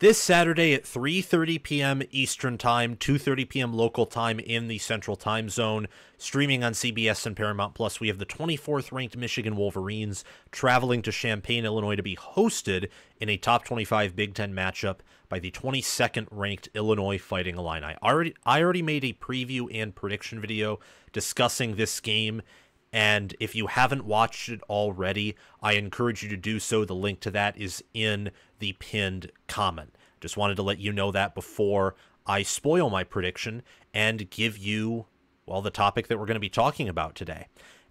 This Saturday at 3:30 p.m. Eastern Time, 2:30 p.m. local time in the Central Time Zone, streaming on CBS and Paramount Plus, we have the 24th ranked Michigan Wolverines traveling to Champaign, Illinois to be hosted in a top 25 Big Ten matchup by the 22nd ranked Illinois Fighting Illini. I already made a preview and prediction video discussing this game, and if you haven't watched it already, I encourage you to do so. The link to that is in the pinned comment. Just wanted to let you know that before I spoil my prediction and give you, well, the topic that we're going to be talking about today.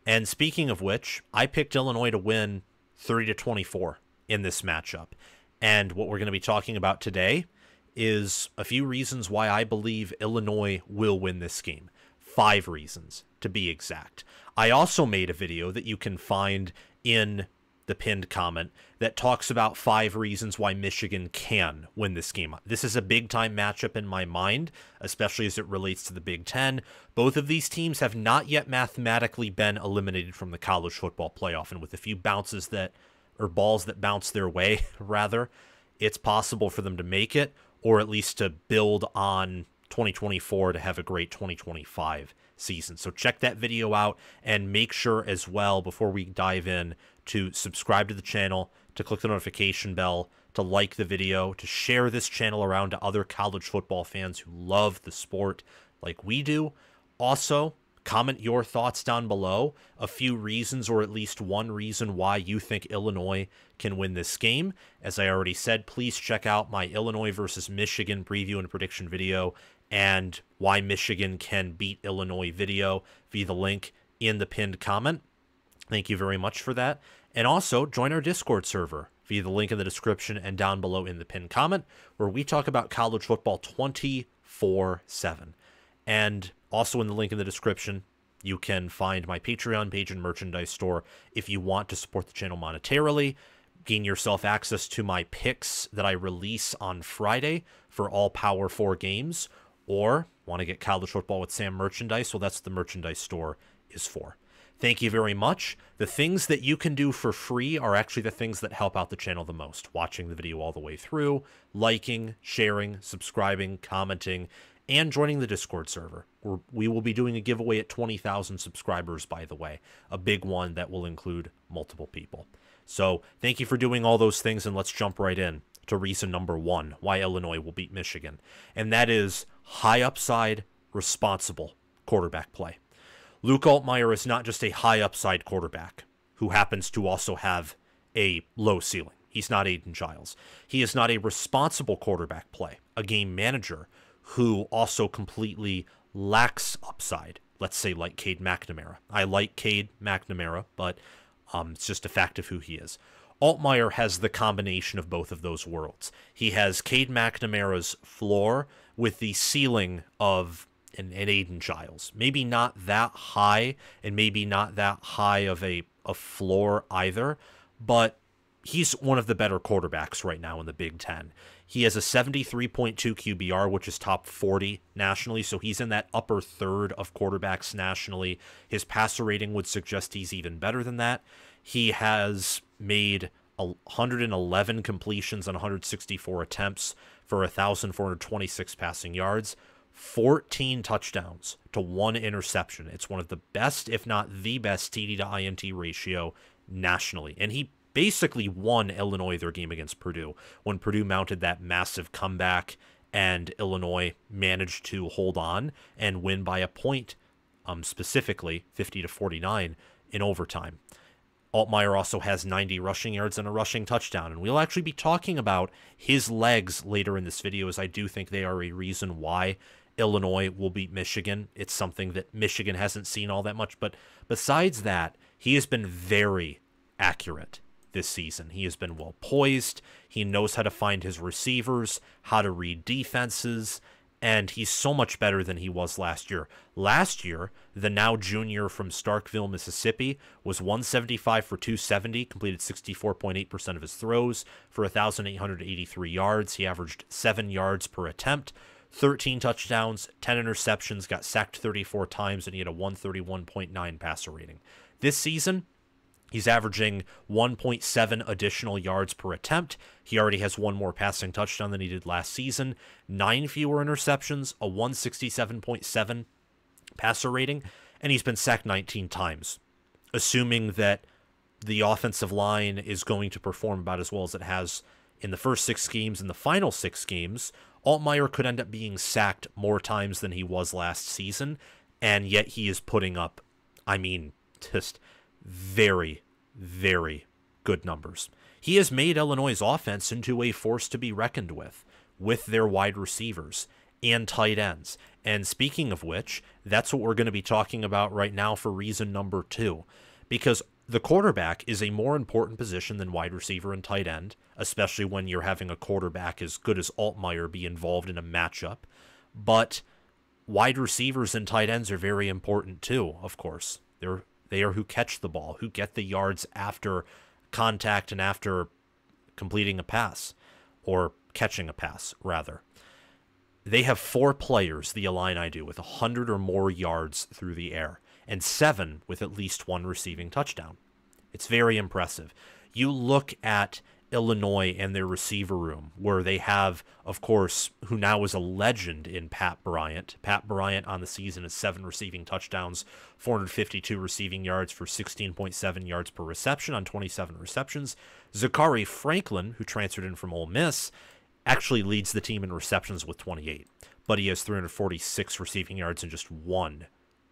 And speaking of which, I picked Illinois to win 30-24 in this matchup. And what we're going to be talking about today is a few reasons why I believe Illinois will win this game. 5 reasons, to be exact. I also made a video that you can find in the pinned comment that talks about 5 reasons why Michigan can win this game. This is a big-time matchup in my mind, especially as it relates to the Big Ten. Both of these teams have not yet mathematically been eliminated from the college football playoff, and with a few balls that bounce their way, rather, it's possible for them to make it, or at least to build on 2024 to have a great 2025 season. So check that video out and make sure as well, before we dive in, to subscribe to the channel, to click the notification bell, to like the video, to share this channel around to other college football fans who love the sport like we do. Also, comment your thoughts down below, a few reasons or at least one reason why you think Illinois can win this game. As I already said, please check out my Illinois versus Michigan preview and prediction video and why Michigan can beat Illinois video via the link in the pinned comment. Thank you very much for that. And also join our Discord server via the link in the description and down below in the pinned comment, where we talk about college football 24/7. And also in the link in the description, you can find my Patreon page and merchandise store if you want to support the channel monetarily. Gain yourself access to my picks that I release on Friday for all Power 4 games, or want to get college football with Sam merchandise, well, that's what the merchandise store is for. Thank you very much. The things that you can do for free are actually the things that help out the channel the most. Watching the video all the way through, liking, sharing, subscribing, commenting, and joining the Discord server. We will be doing a giveaway at 20,000 subscribers, by the way. A big one that will include multiple people. So thank you for doing all those things, and let's jump right in to reason number 1, why Illinois will beat Michigan. And that is high upside, responsible quarterback play. Luke Altmaier is not just a high upside quarterback who happens to also have a low ceiling. He's not Aiden Giles. He is not a responsible quarterback play, a game manager who also completely lacks upside. Let's say like Cade McNamara. I like Cade McNamara, but it's just a fact of who he is. Altmaier has the combination of both of those worlds. He has Cade McNamara's floor with the ceiling of an Aiden Giles. Maybe not that high, and maybe not that high of a floor either, but he's one of the better quarterbacks right now in the Big Ten. He has a 73.2 QBR, which is top 40 nationally, so he's in that upper third of quarterbacks nationally. His passer rating would suggest he's even better than that. He has made 111 completions on 164 attempts for 1,426 passing yards, 14 touchdowns to 1 interception. It's one of the best, if not the best, TD to INT ratio nationally. And he basically won Illinois their game against Purdue when Purdue mounted that massive comeback and Illinois managed to hold on and win by a point, specifically 50-49 in overtime. Altmaier also has 90 rushing yards and a rushing touchdown, and we'll actually be talking about his legs later in this video, as I do think they are a reason why Illinois will beat Michigan. It's something that Michigan hasn't seen all that much, but besides that, he has been very accurate this season. He has been well poised. He knows how to find his receivers, how to read defenses, and he's so much better than he was last year. Last year, the now junior from Starkville, Mississippi, was 175 for 270, completed 64.8% of his throws for 1,883 yards. He averaged 7 yards per attempt, 13 touchdowns, 10 interceptions, got sacked 34 times, and he had a 131.9 passer rating. This season, He's averaging 1.7 additional yards per attempt. He already has one more passing touchdown than he did last season, 9 fewer interceptions, a 167.7 passer rating, and he's been sacked 19 times. Assuming that the offensive line is going to perform about as well as it has in the first 6 games and the final 6 games, Altmaier could end up being sacked more times than he was last season, and yet he is putting up, just very, very good numbers. He has made Illinois' offense into a force to be reckoned with their wide receivers and tight ends. And speaking of which, that's what we're going to be talking about right now for reason number 2, because the quarterback is a more important position than wide receiver and tight end, especially when you're having a quarterback as good as Altmaier be involved in a matchup. But wide receivers and tight ends are very important too, of course. They are who catch the ball, who get the yards after contact and after completing a pass, or catching a pass, rather. They have 4 players, the Illini do, with 100 or more yards through the air, and 7 with at least 1 receiving touchdown. It's very impressive. You look at Illinois and their receiver room, where they have, of course, who now is a legend in Pat Bryant. Pat Bryant on the season has 7 receiving touchdowns, 452 receiving yards for 16.7 yards per reception on 27 receptions. Zachary Franklin, who transferred in from Ole Miss, actually leads the team in receptions with 28, but he has 346 receiving yards and just 1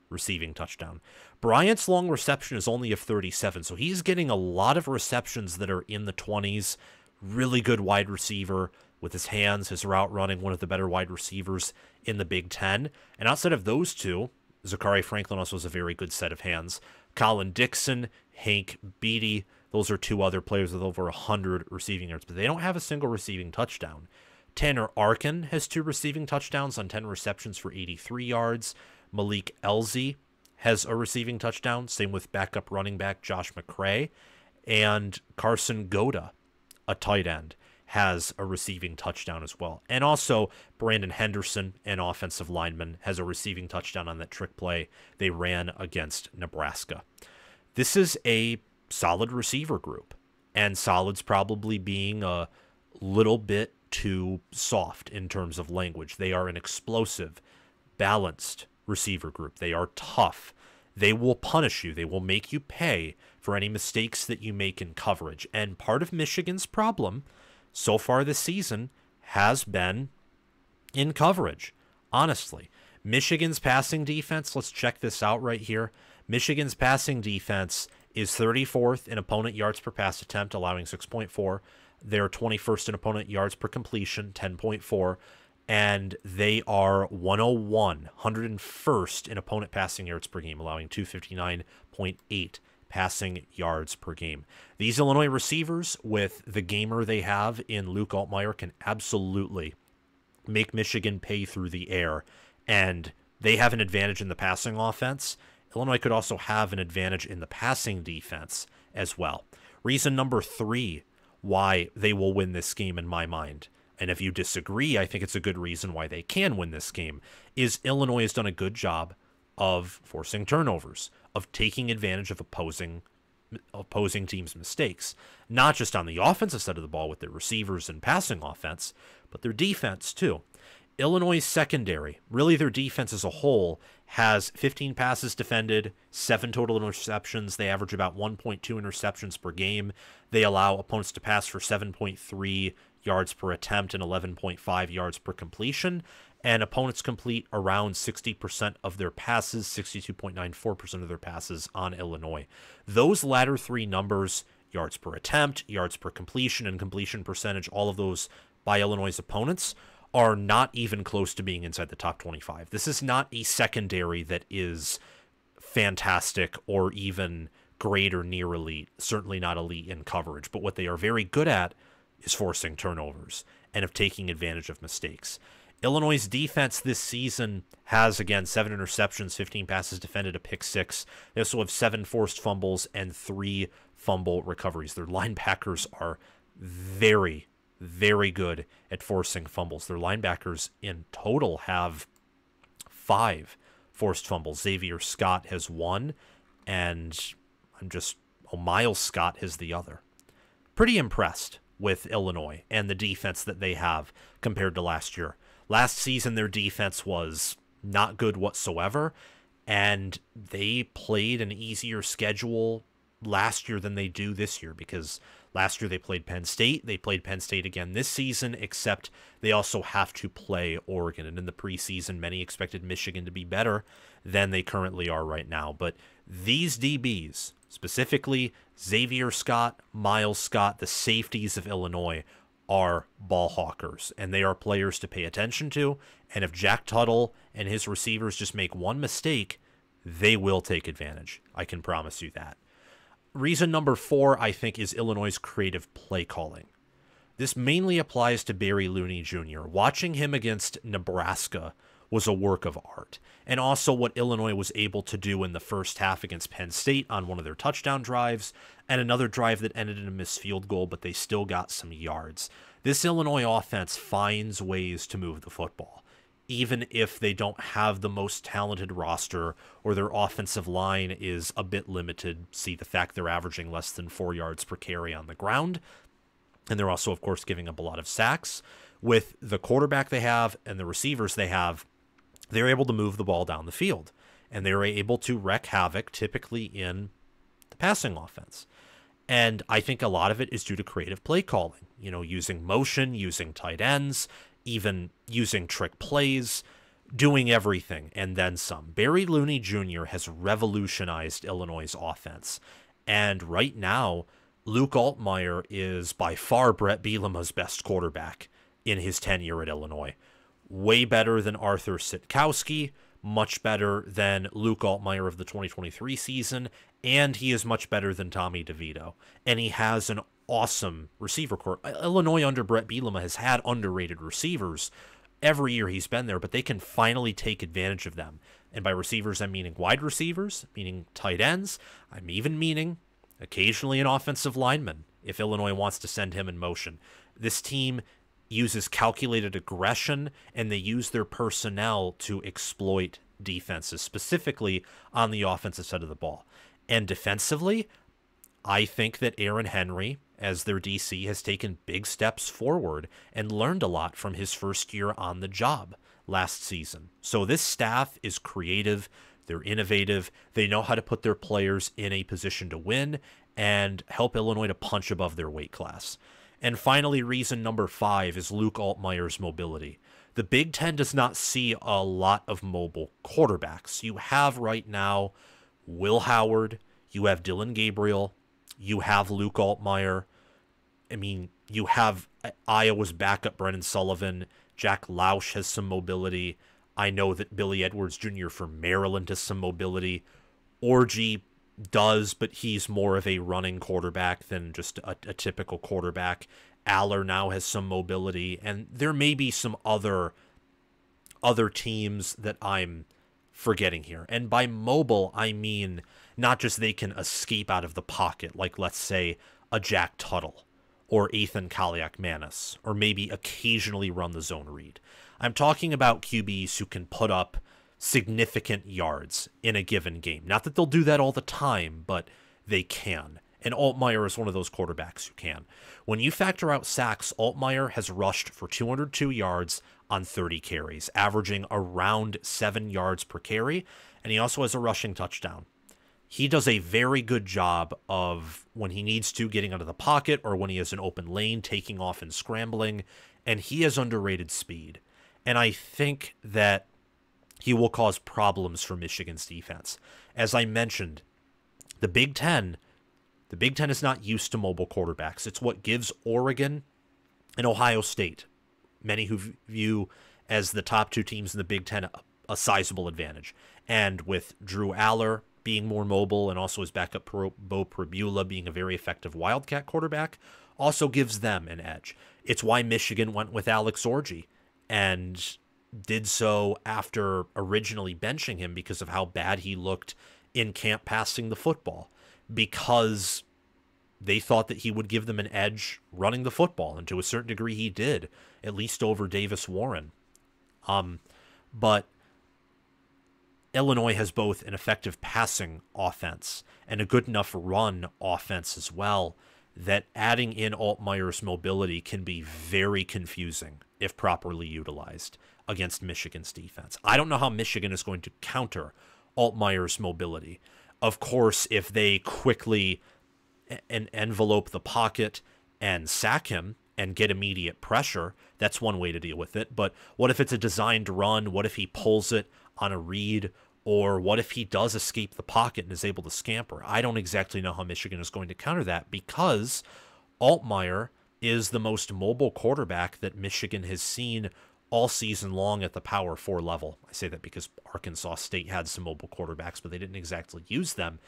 receiving touchdown. Bryant's long reception is only of 37, so he's getting a lot of receptions that are in the 20s. Really good wide receiver with his hands, his route running, one of the better wide receivers in the Big Ten. And outside of those two, Zachary Franklin also has a very good set of hands. Colin Dixon, Hank Beatty, those are 2 other players with over 100 receiving yards, but they don't have a single receiving touchdown. Tanner Arkin has 2 receiving touchdowns on 10 receptions for 83 yards. Malik Elzy has a receiving touchdown. Same with backup running back Josh McCray. And Carson Goda, a tight end, has a receiving touchdown as well. And also Brandon Henderson, an offensive lineman, has a receiving touchdown on that trick play they ran against Nebraska. This is a solid receiver group. And solid's probably being a little bit too soft in terms of language. They are an explosive, balanced receiver group. They are tough. They will punish you. They will make you pay for any mistakes that you make in coverage. And part of Michigan's problem so far this season has been in coverage, honestly. Michigan's passing defense, let's check this out right here. Michigan's passing defense is 34th in opponent yards per pass attempt, allowing 6.4. They're 21st in opponent yards per completion, 10.4. And they are 101st in opponent passing yards per game, allowing 259.8 passing yards per game. These Illinois receivers, with the gamer they have in Luke Altmaier, can absolutely make Michigan pay through the air. And they have an advantage in the passing offense. Illinois could also have an advantage in the passing defense as well. Reason number 3 why they will win this game in my mind, and if you disagree, I think it's a good reason why they can win this game, is Illinois has done a good job of forcing turnovers, of taking advantage of opposing teams' mistakes, not just on the offensive side of the ball with their receivers and passing offense, but their defense too. Illinois' secondary, really their defense as a whole, has 15 passes defended, 7 total interceptions. They average about 1.2 interceptions per game. They allow opponents to pass for 7.3 yards per attempt and 11.5 yards per completion. And opponents complete around 60% of their passes, 62.94% of their passes on Illinois. Those latter 3 numbers, yards per attempt, yards per completion, and completion percentage, all of those by Illinois' opponents, are not even close to being inside the top 25. This is not a secondary that is fantastic or even great or near elite, certainly not elite in coverage, but what they are very good at is forcing turnovers and of taking advantage of mistakes. Illinois' defense this season has, again, 7 interceptions, 15 passes defended, a pick 6. They also have 7 forced fumbles and 3 fumble recoveries. Their linebackers are very, very good at forcing fumbles. Their linebackers in total have 5 forced fumbles. Xavier Scott has 1, and I'm just Miles Scott is the other. Pretty impressed with Illinois and the defense that they have compared to last year. Last season, their defense was not good whatsoever, and they played an easier schedule last year than they do this year, because last year they played Penn State. They played Penn State again this season, except they also have to play Oregon. And in the preseason, many expected Michigan to be better than they currently are right now. But these DBs, specifically Xavier Scott, Miles Scott, the safeties of Illinois, are ball hawkers, and they are players to pay attention to. And if Jack Tuttle and his receivers just make one mistake, they will take advantage. I can promise you that. Reason number 4, I think, is Illinois' creative play calling. This mainly applies to Barry Looney Jr. Watching him against Nebraska was a work of art. And also what Illinois was able to do in the first half against Penn State on one of their touchdown drives, and another drive that ended in a missed field goal, but they still got some yards. This Illinois offense finds ways to move the football, even if they don't have the most talented roster or their offensive line is a bit limited. See the fact they're averaging less than 4 yards per carry on the ground. And they're also, of course, giving up a lot of sacks. With the quarterback they have and the receivers they have, they're able to move the ball down the field. And they're able to wreak havoc, typically in the passing offense. And I think a lot of it is due to creative play calling. You know, using motion, using tight ends, even using trick plays, doing everything, and then some. Barry Looney Jr. has revolutionized Illinois' offense. And right now, Luke Altmaier is by far Brett Bielema's best quarterback in his tenure at Illinois. Way better than Arthur Sitkowski, much better than Luke Altmaier of the 2023 season, and he is much better than Tommy DeVito. And he has an awesome receiver corps. Illinois under Brett Bielema has had underrated receivers every year he's been there, but they can finally take advantage of them. And by receivers, I'm meaning wide receivers, meaning tight ends. I'm even meaning occasionally an offensive lineman if Illinois wants to send him in motion. This team uses calculated aggression, and they use their personnel to exploit defenses, specifically on the offensive side of the ball. And defensively, I think that Aaron Henry, as their DC, has taken big steps forward and learned a lot from his first year on the job last season. So this staff is creative, they're innovative, they know how to put their players in a position to win and help Illinois to punch above their weight class. And finally, reason number 5 is Luke Altmaier's mobility. The Big Ten does not see a lot of mobile quarterbacks. You have right now Will Howard, you have Dylan Gabriel, you have Luke Altmaier. I mean, you have Iowa's backup Brennan Sullivan. Jack Lausch has some mobility. I know that Billy Edwards Jr. for Maryland has some mobility. Orji does, but he's more of a running quarterback than just a typical quarterback. Aller now has some mobility, and there may be some other teams that I'm forgetting here. And by mobile, I mean not just they can escape out of the pocket, like let's say a Jack Tuttle or Ethan Kaliak-Manis, or maybe occasionally run the zone read. I'm talking about QBs who can put up significant yards in a given game. Not that they'll do that all the time, but they can. And Altmaier is one of those quarterbacks who can. When you factor out sacks, Altmaier has rushed for 202 yards on 30 carries, averaging around 7 yards per carry, and he also has a rushing touchdown. He does a very good job of, when he needs to, getting out of the pocket, or when he has an open lane, taking off and scrambling, and he has underrated speed. And I think that he will cause problems for Michigan's defense. As I mentioned, the Big Ten is not used to mobile quarterbacks. It's what gives Oregon and Ohio State, many who view as the top 2 teams in the Big Ten, a sizable advantage. And with Drew Aller being more mobile, and also his backup Bo Pribula being a very effective Wildcat quarterback, also gives them an edge. It's why Michigan went with Alex Orji, and did so after originally benching him because of how bad he looked in camp passing the football, because they thought that he would give them an edge running the football, and to a certain degree he did, at least over Davis Warren. But Illinois has both an effective passing offense and a good enough run offense as well that adding in Altmaier's mobility can be very confusing if properly utilized against Michigan's defense. I don't know how Michigan is going to counter Altmaier's mobility. Of course, if they quickly envelope the pocket and sack him and get immediate pressure, that's one way to deal with it. But what if it's a designed run? What if he pulls it on a read? Or what if he does escape the pocket and is able to scamper? I don't exactly know how Michigan is going to counter that because Altmaier is the most mobile quarterback that Michigan has seen all season long at the Power 4 level. I say that because Arkansas State had some mobile quarterbacks, but they didn't exactly use them.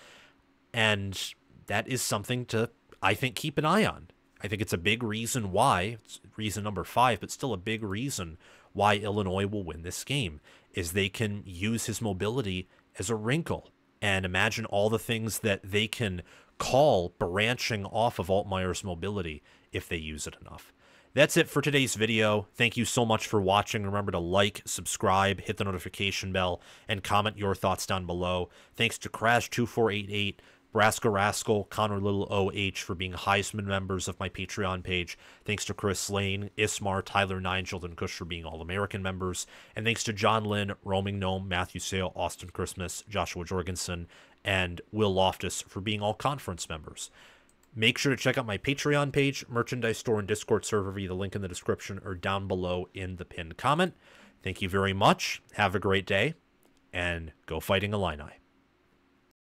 And that is something to, I think, keep an eye on. I think it's a big reason why, it's reason number 5, but still a big reason why Illinois will win this game, is they can use his mobility as a wrinkle. And imagine all the things that they can call branching off of Altmaier's mobility if they use it enough. That's it for today's video. Thank you so much for watching. Remember to like, subscribe, hit the notification bell, and comment your thoughts down below. Thanks to Crash2488, Brasco Rascal, Connor Little OH for being Heisman members of my Patreon page. Thanks to Chris Lane, Ismar, Tyler Nigel, and Kush for being All-American members. And thanks to John Lynn, Roaming Gnome, Matthew Sale, Austin Christmas, Joshua Jorgensen, and Will Loftus for being All-Conference members. Make sure to check out my Patreon page, merchandise store, and Discord server via the link in the description or down below in the pinned comment. Thank you very much. Have a great day, and go Fighting Illini.